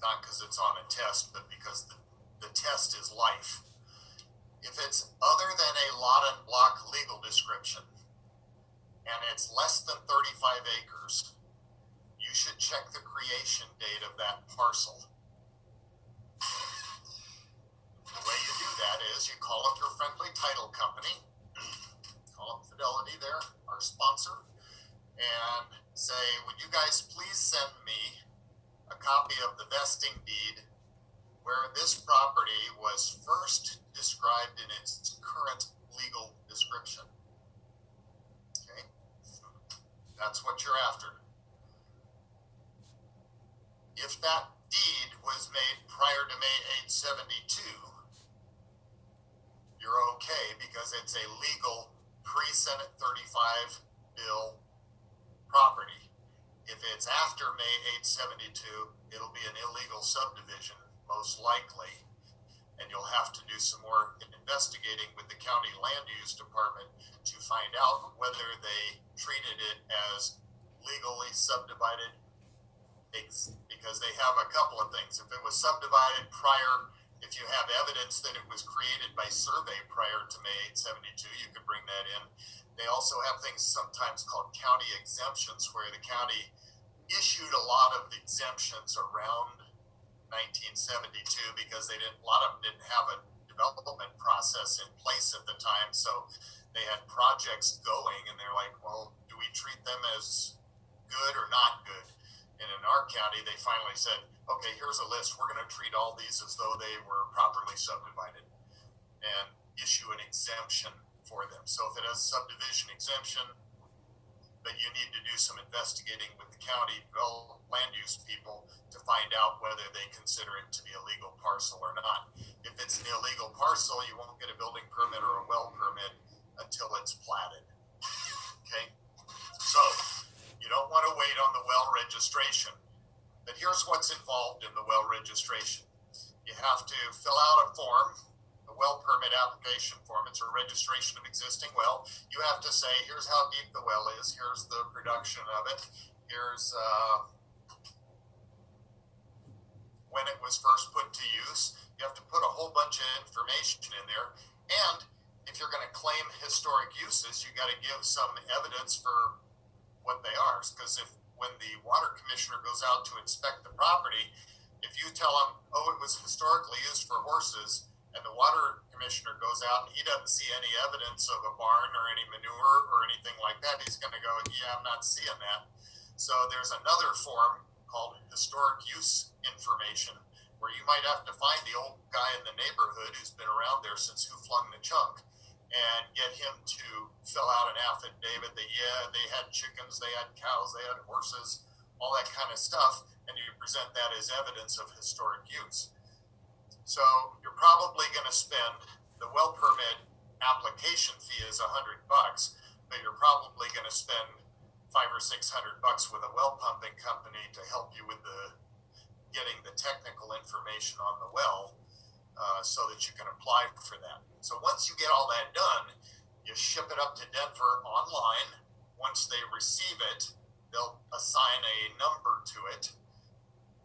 not because it's on a test, but because the test is life. If it's other than a lot and block legal description, and it's less than 35 acres, you should check the creation date of that parcel. The way you do that is you call up your friendly title company, call up Fidelity there, our sponsor, and say, would you guys please send me a copy of the vesting deed where this property was first described in its current legal description. Okay, that's what you're after. If that deed was made prior to May 8, 72, you're okay because it's a legal pre-Senate 35 bill property. If it's after May 8, 72, it'll be an illegal subdivision, most likely, and you'll have to do some more investigating with the county land use department to find out whether they treated it as legally subdivided, because they have a couple of things. If it was subdivided prior, if you have evidence that it was created by survey prior to May 8, 72, you can bring that in. They also have things sometimes called county exemptions, where the county issued a lot of exemptions around 1972 because a lot of them didn't have a development process in place at the time. So they had projects going and they're like, well, do we treat them as good or not good? And in our county, they finally said, okay, here's a list. We're going to treat all these as though they were properly subdivided and issue an exemption for them. So if it has a subdivision exemption, but you need to do some investigating with the county land use people to find out whether they consider it to be a legal parcel or not. If it's an illegal parcel, you won't get a building permit or a well permit until it's platted. Okay? So you don't want to wait on the well registration. But here's what's involved in the well registration. You have to fill out a form, a well permit application form. It's a registration of existing well. You have to say, here's how deep the well is. Here's the production of it. Here's when it was first put to use. You have to put a whole bunch of information in there. And if you're going to claim historic uses, you got to give some evidence for what they are. Because if when the water commissioner goes out to inspect the property, if you tell him, oh, it was historically used for horses, and the water commissioner goes out and he doesn't see any evidence of a barn or any manure or anything like that, he's going to go, yeah, I'm not seeing that. So there's another form called historic use information, where you might have to find the old guy in the neighborhood who's been around there since Who Flung the Chunk and get him to fill out an affidavit that, yeah, they had chickens, they had cows, they had horses, all that kind of stuff, and you present that as evidence of historic use. So you're probably going to spend, the well permit application fee is $100, but you're probably going to spend $500 or $600 with a well pumping company to help you with getting the technical information on the well, so that you can apply for that. So once you get all that done, you ship it up to Denver online. Once they receive it, they'll assign a number to it.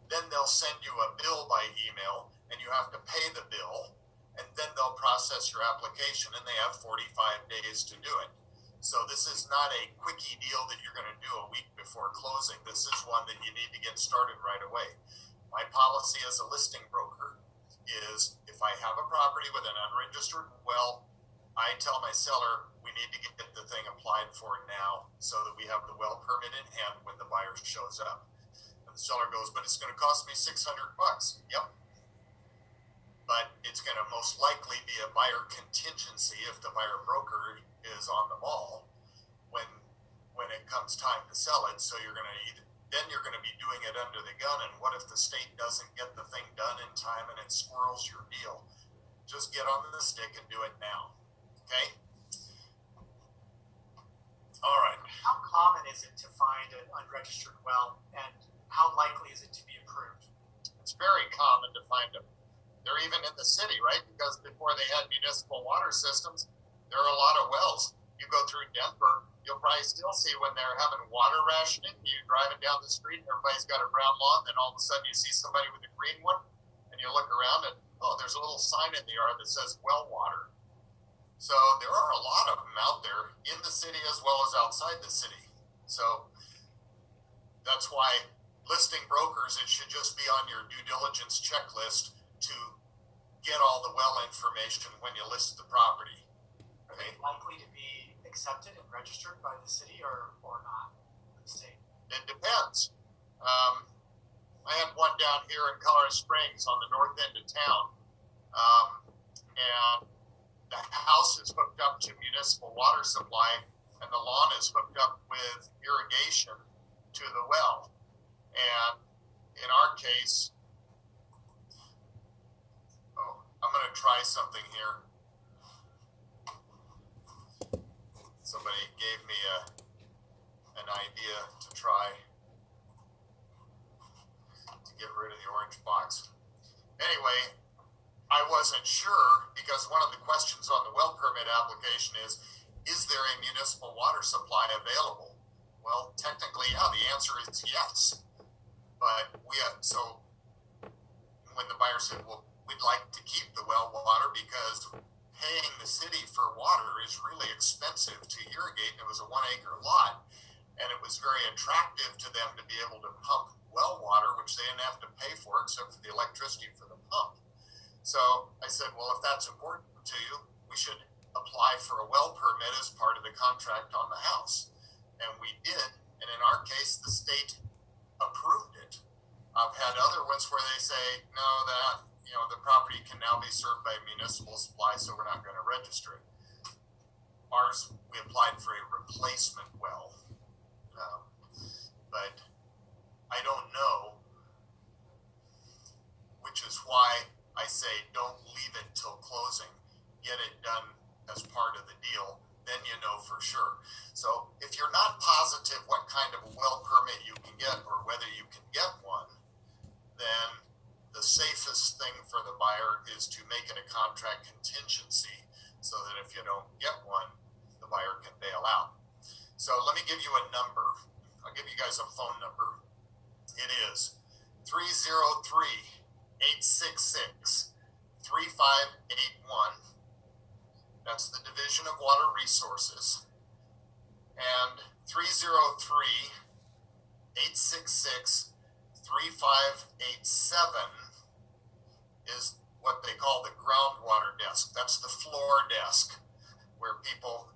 Then they'll send you a bill by email, and you have to pay the bill, and then they'll process your application, and they have 45 days to do it. So this is not a quickie deal that you're going to do a week before closing. This is one that you need to get started right away. My policy as a listing broker is, if I have a property with an unregistered well, I tell my seller, we need to get the thing applied for now so that we have the well permit in hand when the buyer shows up. And the seller goes, but it's going to cost me $600. Yep. But it's going to most likely be a buyer contingency if the buyer broker is on the ball when it comes time to sell it. So you're going to then you're going to be doing it under the gun. And what if the state doesn't get the thing done in time and it squirrels your deal? Just get on the stick and do it now. Okay? All right. How common is it to find an unregistered well, and how likely is it to be approved? It's very common to find them. They're even in the city, right? Because before they had municipal water systems, there are a lot of wells. You go through Denver, you'll probably still see when they're having water rationing, you're driving down the street and everybody's got a brown lawn, then all of a sudden you see somebody with a green one, and you look around and, oh, there's a little sign in the yard that says well water. So there are a lot of them out there in the city as well as outside the city. So that's why listing brokers, it should just be on your due diligence checklist to get all the well information when you list the property. Are they likely to be accepted and registered by the city or not? The state? It depends. I had one down here in Colorado Springs on the north end of town, and the house is hooked up to municipal water supply, and the lawn is hooked up with irrigation to the well. And in our case, I'm going to try something here. Somebody gave me an idea to try to get rid of the orange box. Anyway, I wasn't sure because one of the questions on the well permit application is there a municipal water supply available? Well, technically, yeah, the answer is yes. But so when the buyer said, well, we'd like to keep the well water because paying the city for water is really expensive to irrigate, and it was a 1 acre lot, and it was very attractive to them to be able to pump well water, which they didn't have to pay for except for the electricity for the pump. So I said, well, if that's important to you, we should apply for a well permit as part of the contract on the house. And we did, and in our case, the state approved it. I've had other ones where they say, no, that, the property can now be served by municipal supply, so we're not going to register it. Ours, we applied for a replacement well. But I don't know, which is why I say don't leave it till closing. Get it done as part of the deal, then you know for sure. So if you're not positive what kind of a well permit you can get or whether you can get one, then the safest thing for the buyer is to make it a contract contingency so that if you don't get one, the buyer can bail out. So let me give you a number. I'll give you guys a phone number. It is 303-866-3581. That's the Division of Water Resources. And 303-866-3587 is what they call the groundwater desk. That's the floor desk where people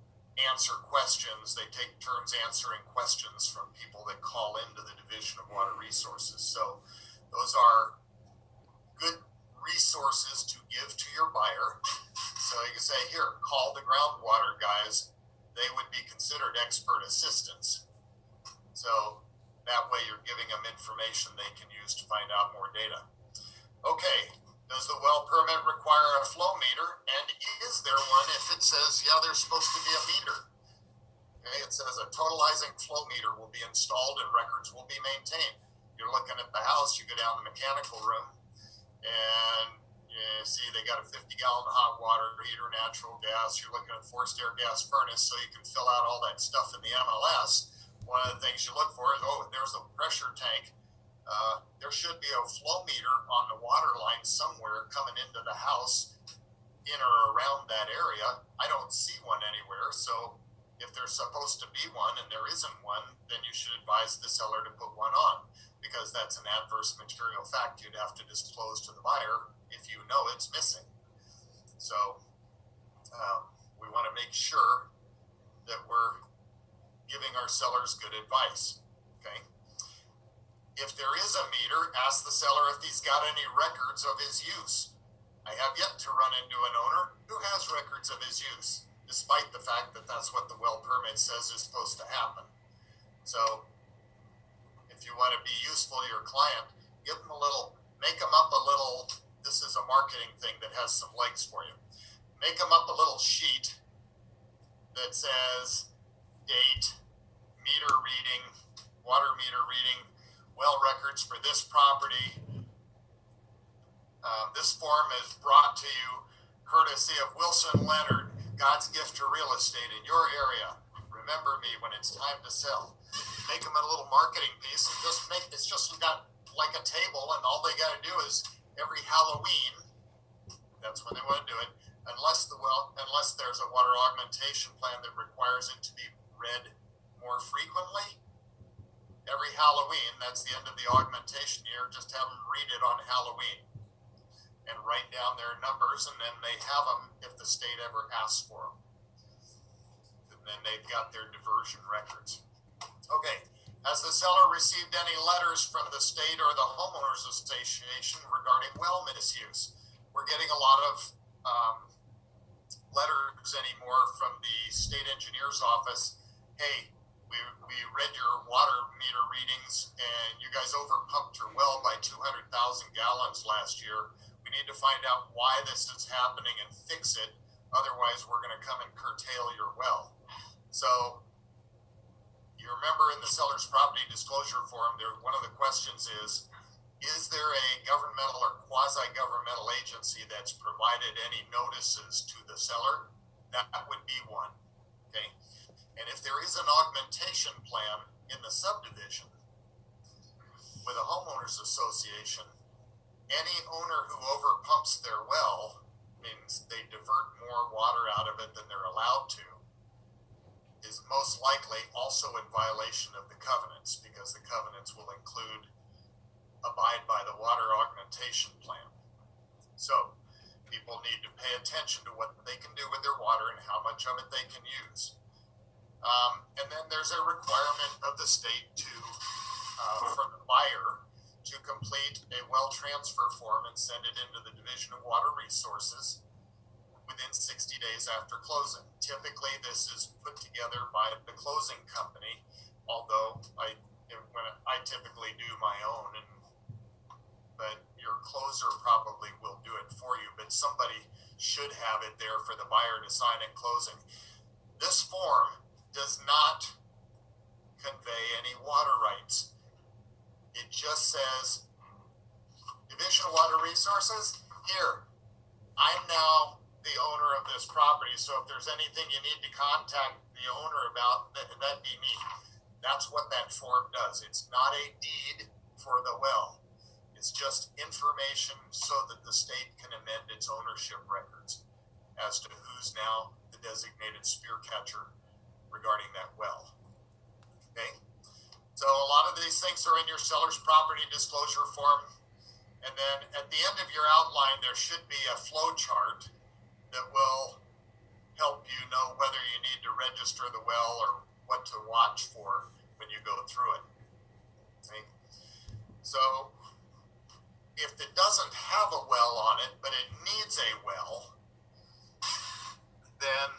answer questions. They take turns answering questions from people that call into the Division of Water Resources. So those are good resources to give to your buyer. So you can say, here, call the groundwater guys. They would be considered expert assistants. So that way you're giving them information they can use to find out more data. Okay, does the well permit require a flow meter? And is there one if it says, yeah, there's supposed to be a meter? Okay, it says a totalizing flow meter will be installed and records will be maintained. You're looking at the house, you go down the mechanical room, and you see they got a 50-gallon hot water heater, natural gas. You're looking at forced air gas furnace, so you can fill out all that stuff in the MLS. One of the things you look for is, oh, there's a pressure tank. There should be a flow meter on the water line somewhere coming into the house in or around that area. I don't see one anywhere, so if there's supposed to be one and there isn't one, then you should advise the seller to put one on, because that's an adverse material fact you'd have to disclose to the buyer if you know it's missing. So we want to make sure that we're giving our sellers good advice. Okay. If there is a meter, ask the seller if he's got any records of his use. I have yet to run into an owner who has records of his use, despite the fact that that's what the well permit says is supposed to happen. So if you want to be useful to your client, give them make them up a little, this is a marketing thing that has some legs for you. Make them up a little sheet that says date, meter reading, water meter reading, well records for this property. This form is brought to you courtesy of Wilson Leonard, God's gift to real estate in your area. remember me when it's time to sell. Make them a little marketing piece and it's just got like a table, and all they got to do is every Halloween, that's when they want to do it, unless there's a water augmentation plan that requires it to be read more frequently. Every Halloween, that's the end of the augmentation year, just have them read it on Halloween and write down their numbers, and then they have them if the state ever asks for them. And then they've got their diversion records. Okay. Has the seller received any letters from the state or the homeowners association regarding well misuse? We're getting a lot of letters anymore from the state engineer's office. Hey, we read your water meter readings and you guys overpumped your well by 200,000 gallons last year. We need to find out why this is happening and fix it. Otherwise, we're going to come and curtail your well. So you remember in the seller's property disclosure form, one of the questions is there a governmental or quasi-governmental agency that's provided any notices to the seller? That would be one, okay? And if there is an augmentation plan in the subdivision with a homeowners association, any owner who overpumps their well means they divert more water out of it than they're allowed to, is most likely also in violation of the covenants, because the covenants will include abide by the water augmentation plan. So people need to pay attention to what they can do with their water and how much of it they can use. And then there's a requirement of the state for the buyer to complete a well transfer form and send it into the Division of Water Resources within 60 days after closing. Typically, this is put together by the closing company, although I typically do my own, but your closer probably will do it for you, but somebody should have it there for the buyer to sign at closing. This form does not convey any water rights. It just says, Division of Water Resources, here, I'm now the owner of this property, so if there's anything you need to contact the owner about, that'd be me. That's what that form does. It's not a deed for the well. It's just information so that the state can amend its ownership records as to who's now the designated spear catcher regarding that well. Okay? So a lot of these things are in your seller's property disclosure form. And then at the end of your outline, there should be a flow chart that will help you know whether you need to register the well or what to watch for when you go through it. Okay? So if it doesn't have a well on it, but it needs a well, then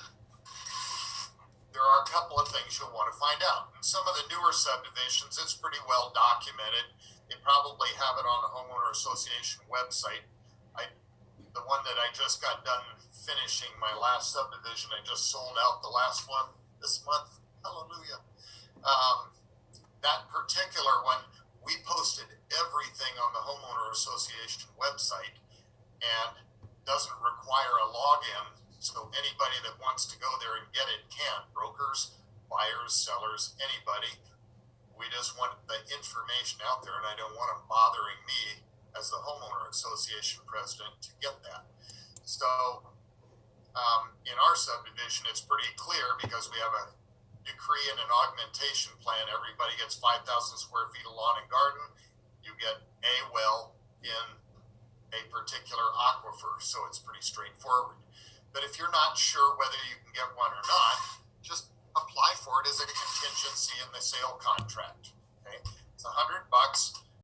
there are a couple of things you'll want to find out. In some of the newer subdivisions, it's pretty well documented. They probably have it on the homeowner association website. The one that I just got done finishing, my last subdivision, I just sold out the last one this month. Hallelujah. That particular one, we posted everything on the homeowner association website and doesn't require a login. So anybody that wants to go there and get it can. Brokers, buyers, sellers, anybody. We just want the information out there, and I don't want them bothering me as the homeowner association president to get that. So in our subdivision, it's pretty clear because we have a decree and an augmentation plan. Everybody gets 5,000 square feet of lawn and garden. You get a well in a particular aquifer, so it's pretty straightforward. But if you're not sure whether you can get one or not, just apply for it as a contingency in the sale contract. Okay, it's $100.